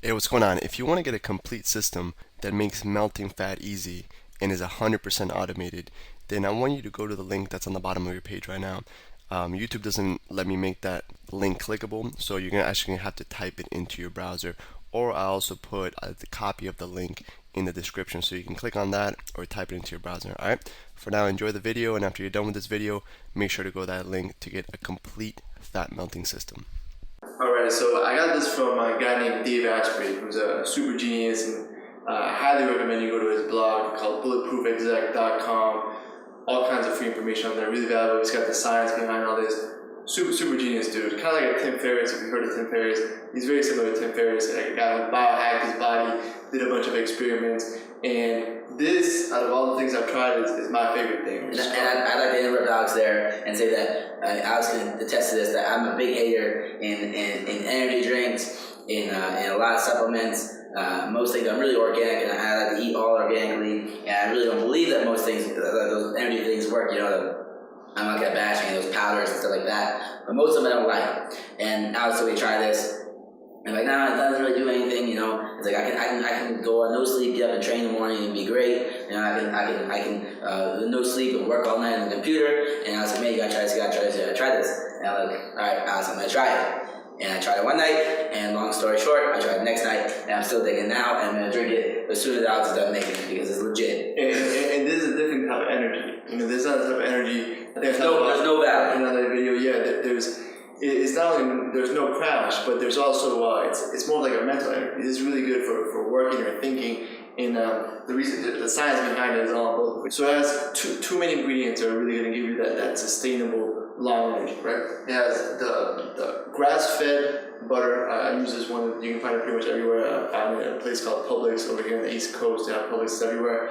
Hey, what's going on? If you want to get a complete system that makes melting fat easy and is 100% automated, then I want you to go to the link that's on the bottom of your page right now. YouTube doesn't let me make that link clickable, so you're actually gonna have to type it into your browser. Or I also put the copy of the link in the description, so you can click on that or type it into your browser. All right. For now, enjoy the video, and after you're done with this video, make sure to go to that link to get a complete fat melting system. Alright, so I got this from a guy named Dave Asprey, who's a super genius, and I highly recommend you go to his blog called bulletproofexec.com. All kinds of free information on there, really valuable. He's got the science behind all this. Super genius dude. Kind of like a Tim Ferriss, if you've heard of Tim Ferriss. He's very similar to Tim Ferriss, like a guy who biohacked his body, did a bunch of experiments, and this, out of all the things I've tried, is my favorite thing. And I'd like to interrupt Alex there and say that Alex can attest to this, that I'm a big hater in energy drinks, in a lot of supplements. Most things I'm really organic, and I like to eat all organically, and I really don't believe that most things, those energy things work, I'm not gonna bash any of those powders and stuff like that, but most of them I don't like. And Alex said, we try this. I'm like, nah, it doesn't really do anything, It's like I can go on no sleep, get up and train in the morning and be great. I can no sleep and work all night on the computer. And I was like, man, you gotta try this, I tried this. And I'm like, all right, Alex, I'm gonna try it. And I tried it one night, and long story short, I tried it the next night, and I'm still digging it now, and I'm gonna drink it as soon as Alex is done making it, because it's legit. And this is a different type of energy. This is not the type of energy. There's no value. In another video, it's not only there's no crash, but there's also it's more like a mental energy. It's really good for working or thinking. And the reason, the science behind it is all both. So it has two main ingredients that are really going to give you that sustainable long energy, right? It has the grass-fed butter. I use this one. You can find it pretty much everywhere. I found it at a place called Publix over here on the East Coast. They have Publix everywhere.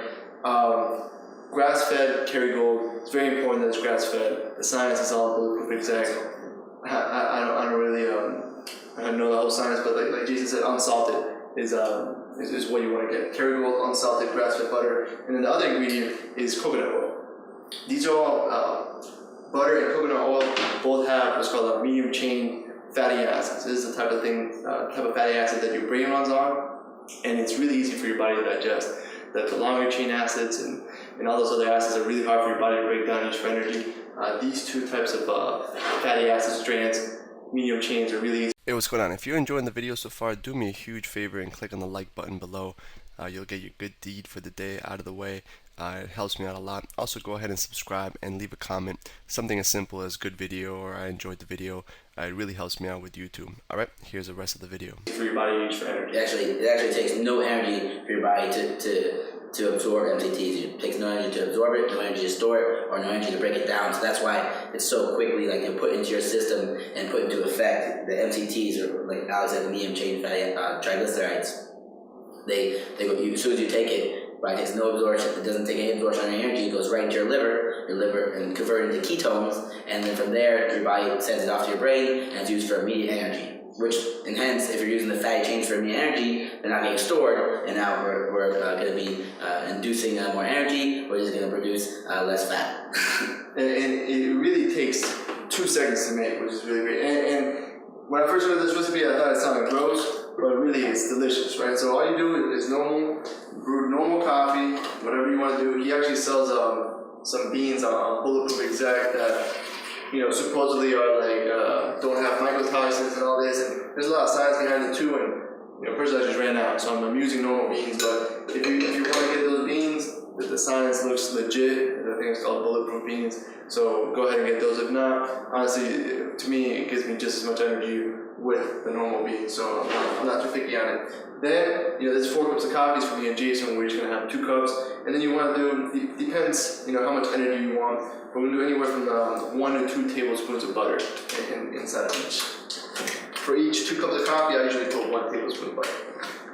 Grass-fed Kerrygold. It's very important that it's grass-fed. The science is all bulletproof exec. I don't really I don't know the whole science, but like Jason said, unsalted is what you want to get. Kerrygold, unsalted, grass-fed butter, and then the other ingredient is coconut oil. These are all butter and coconut oil both have what's called a medium chain fatty acids. This is the type of fatty acid that your brain runs on, and it's really easy for your body to digest. The longer chain acids and all those other acids are really hard for your body to break down, used for energy. These two types of fatty acid strands, medium chains, are really easy. Hey, what's going on? If you're enjoying the video so far, do me a huge favor and click on the like button below. You'll get your good deed for the day out of the way. It helps me out a lot. Also, go ahead and subscribe and leave a comment. Something as simple as good video or I enjoyed the video. It really helps me out with YouTube. Alright, here's the rest of the video. For your body, used for energy. It actually takes no energy for your body to absorb MCTs. It takes no energy to absorb it, no energy to store it, or no energy to break it down. So that's why it's so quickly put into your system and put into effect. The MCTs, or like Alex said, the medium chain fatty triglycerides. They go, as soon as you take it, right, it takes no absorption. It doesn't take any absorption on your energy. It goes right into your liver and converted into ketones, and then from there your body sends it off to your brain and it's used for immediate energy. And hence, if you're using the fatty chains for immediate energy, they're not getting stored, and now we're going to be inducing more energy, which is going to produce less fat. and it really takes 2 seconds to make, which is really great. And when I first heard this recipe, I thought it sounded gross, but really it's delicious, right? So all you do is brew normal coffee, whatever you want to do. He actually sells some beans on Bulletproof Exec that supposedly are don't have mycotoxins and all this, and there's a lot of science behind it too. And personally, I just ran out, so I'm using normal beans. But if you want to get those beans, the science looks legit. I think it's called bulletproof beans. So go ahead and get those. If not, honestly, to me, it gives me just as much energy with the normal beans. So I'm not too picky on it. Then, there's 4 cups of coffees for me and Jason. We're just going to have 2 cups. And then you want to do, depends, how much energy you want. We're going to do anywhere from 1 to 2 tablespoons of butter inside of each. For each 2 cups of coffee, I usually put 1 tablespoon of butter.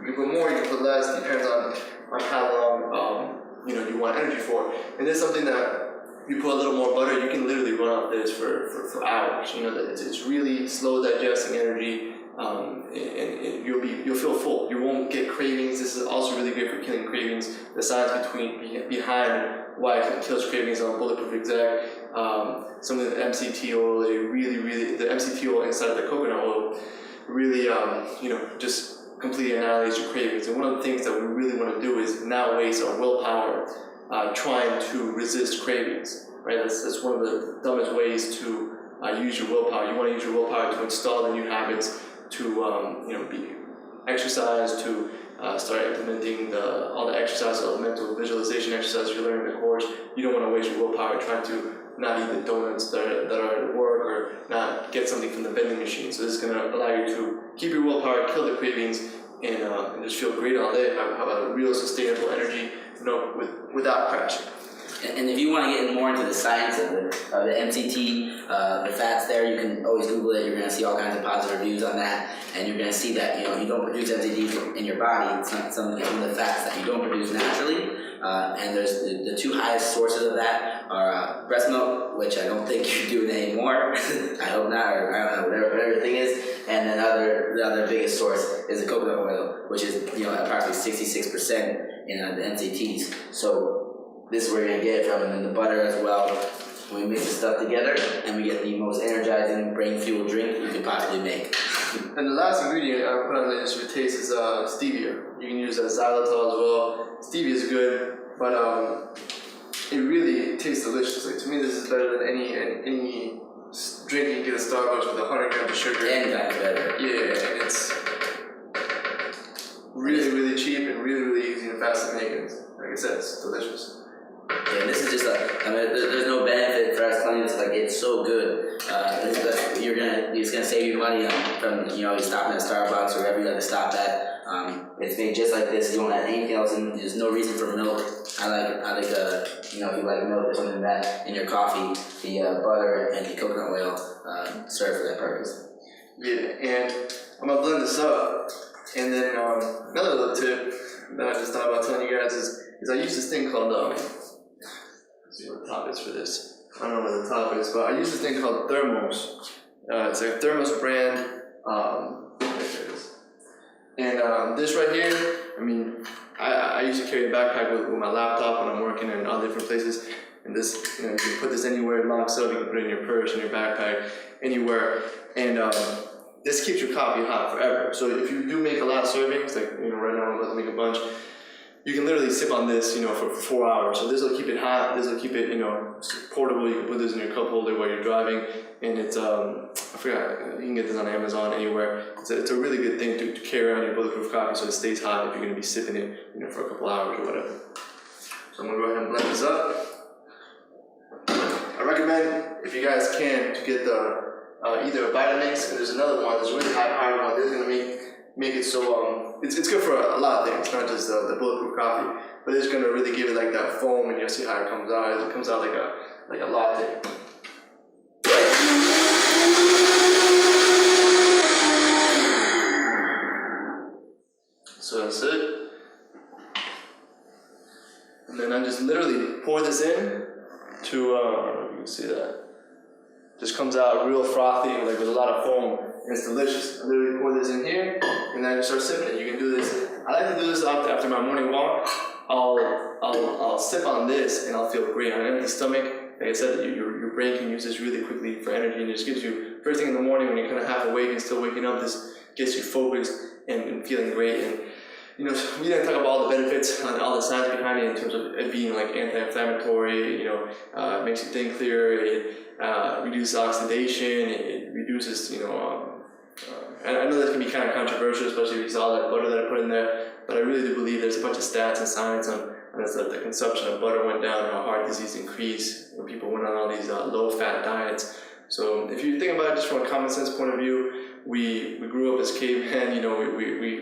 You can put more, you can put less. Depends on how long, you want energy for. And this is something that you put a little more butter, you can literally run off this for hours. It's really slow digesting energy. And you'll feel full. You won't get cravings. This is also really good for killing cravings. The science behind why it kills cravings on Bulletproof Exec. Some of the MCT oil, the MCT oil inside of the coconut oil, really, just completely annihilates your cravings. And one of the things that we really want to do is not waste our willpower trying to resist cravings, right? That's one of the dumbest ways to use your willpower. You want to use your willpower to install the new habits, to be exercise, to start implementing all the exercise, all the mental visualization exercises you learn in the course. You don't want to waste your willpower trying to not eat the donuts that are at work or not get something from the vending machine. So this is going to allow you to keep your willpower, kill the cravings, and just feel great all day. Have a real sustainable energy, without crashing. And if you want to get more into the science of the MCT, the fats there, you can always Google it. You're going to see all kinds of positive reviews on that, and you're going to see that you don't produce MCT in your body. It's not some of the fats that you don't produce naturally. And there's the two highest sources of that are breast milk, which I don't think you're doing anymore. I hope not, or I don't know, whatever the thing is. And then the other biggest source is the coconut oil, which is approximately 66% in the MCTs. So this is where you're going to get it from, and then the butter as well. We mix the stuff together, and we get the most energizing, brain-fueled drink you could possibly make. And the last ingredient I put on the list for taste is stevia. You can use xylitol as well. Stevia is good, but it really tastes delicious. Like, to me, this is better than any drink you can get at Starbucks with 100 grams of sugar. And that's better. Yeah, and it's really, really cheap and really, really easy and fast to make. And like I said, it's delicious. Yeah, this is just there's no benefit for us telling you this. Like, it's so good. It's gonna save you money from you stopping at Starbucks or wherever you have to stop at. It's made just like this. You don't add anything else in. There's no reason for milk. I like if you like milk or something like that in your coffee. The butter and the coconut oil serve for that purpose. Yeah, and I'm gonna blend this up. And then another little tip that I just thought about telling you guys is I use this thing called let's see what the top is for this. I don't know what the top is, but I use this thing called Thermos. It's a Thermos brand. There it is. And this right here, I used to carry a backpack with my laptop when I'm working in all different places. And this, you can put this anywhere, it locks up. You can put it in your purse, in your backpack, anywhere. And this keeps your coffee hot forever. So if you do make a lot of servings, like right now I'm about to make a bunch, you can literally sip on this, for 4 hours. So this will keep it hot. This will keep it, portable. You can put this in your cup holder while you're driving, and it's I forgot. You can get this on Amazon anywhere. It's a really good thing to carry around your bulletproof coffee so it stays hot if you're going to be sipping it, for a couple hours or whatever. So I'm gonna go ahead and blend this up. I recommend, if you guys can, to get the either a Vitamix, and there's another one that's really high powered one. This is gonna make it so it's good for a lot of things, not just the bulletproof coffee, but it's gonna really give it like that foam, and you'll see how it comes out. It comes out like a latte. So that's it. And then I just literally pour this in to you can see that. Just comes out real frothy, like with a lot of foam, and it's delicious. I literally pour this in here, and then I just start sipping it. You can do this. I like to do this after my morning walk. I'll sip on this, and I'll feel great on an empty stomach. Like I said, your brain can use this really quickly for energy, and it just gives you, first thing in the morning when you're kind of half awake and still waking up, this gets you focused and feeling great. And we didn't talk about all the benefits and all the science behind it in terms of it being like anti-inflammatory. It makes you think clearer. It reduces oxidation. It reduces, and I know that can be kind of controversial, especially if you saw that butter that I put in there. But I really do believe there's a bunch of stats and science on the consumption of butter went down, how heart disease increased when people went on all these low-fat diets. So if you think about it just from a common sense point of view, we grew up as cavemen.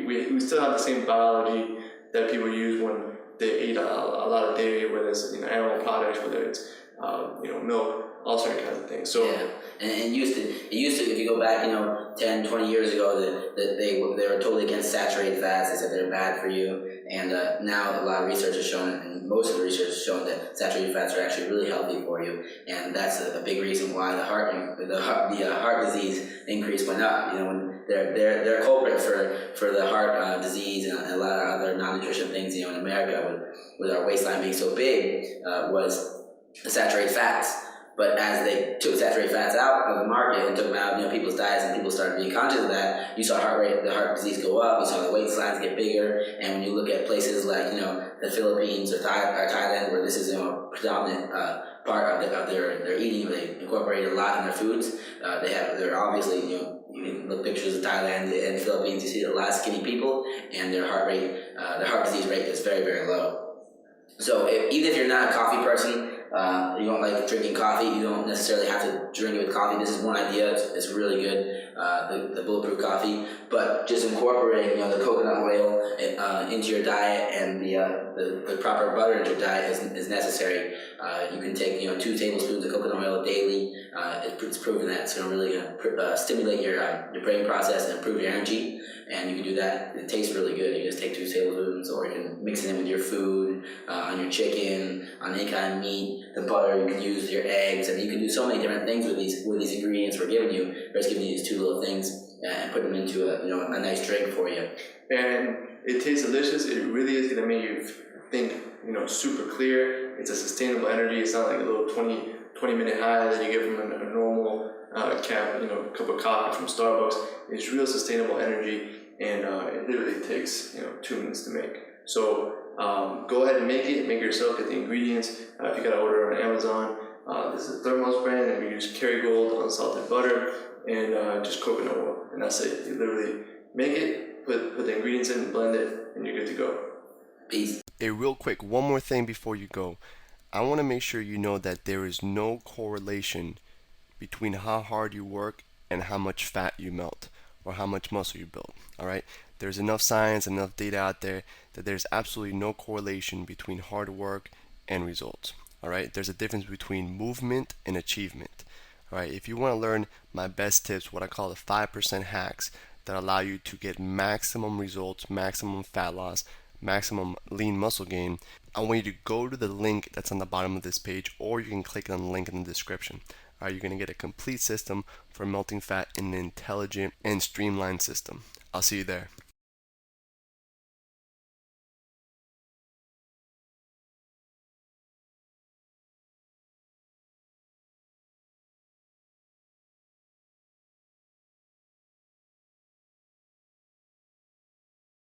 We still have the same biology that people use when they eat a lot of dairy, whether it's animal products, whether it's milk, all certain kinds of things. So yeah, and it used to if you go back 10, 20 years ago that they were totally against saturated fats. They said they're bad for you, and now a lot of research has shown, and most of the research has shown that saturated fats are actually really healthy for you, and that's a big reason why the heart disease increase went up. When they're a culprit for the heart disease and a lot of other non-nutrition things. In America with our waistline being so big was the saturated fats. But as they took saturated fats out of the market and took them out of people's diets, and people started being conscious of that, you saw the heart disease go up. You saw the waistlines get bigger. And when you look at places like the Philippines or Thailand, where this is a predominant part of their eating, they incorporate a lot in their foods. They're obviously you can look pictures of Thailand and Philippines. You see a lot of skinny people, and their heart disease rate is very, very low. So even if you're not a coffee person, you don't like drinking coffee, you don't necessarily have to drink it with coffee. This is one idea. It's really good, the bulletproof coffee. But just incorporating the coconut oil into your diet, and the proper butter into your diet is necessary. You can take 2 tablespoons of coconut oil daily. It's proven that it's really going to stimulate your brain process and improve your energy. And you can do that. It tastes really good. You just take 2 tablespoons, or you can mix it in with your food, on your chicken, on any kind of meat. The butter you can use your eggs, and you can do so many different things with these ingredients we're giving you. We're just giving you these 2 little things and put them into a nice drink for you. And it tastes delicious. It really is gonna make you think super clear. It's a sustainable energy. It's not like a little 20-minute high that you get from a normal cup of coffee from Starbucks. It's real sustainable energy, and it literally takes 2 minutes to make. So go ahead and make it yourself. Get the ingredients. If you gotta order on Amazon, this is a Thermos brand, and we use Kerrygold unsalted butter and just coconut oil, and that's it. You literally make it, put the ingredients in, blend it, and you're good to go. Peace. Hey, real quick, one more thing before you go. I want to make sure you know that there is no correlation between how hard you work and how much fat you melt or how much muscle you build. All right? There's enough science, enough data out there that there's absolutely no correlation between hard work and results. All right? There's a difference between movement and achievement. All right? If you want to learn my best tips, what I call the 5% hacks that allow you to get maximum results, maximum fat loss, maximum lean muscle gain, I want you to go to the link that's on the bottom of this page, or you can click on the link in the description. All right, you're going to get a complete system for melting fat in an intelligent and streamlined system. I'll see you there.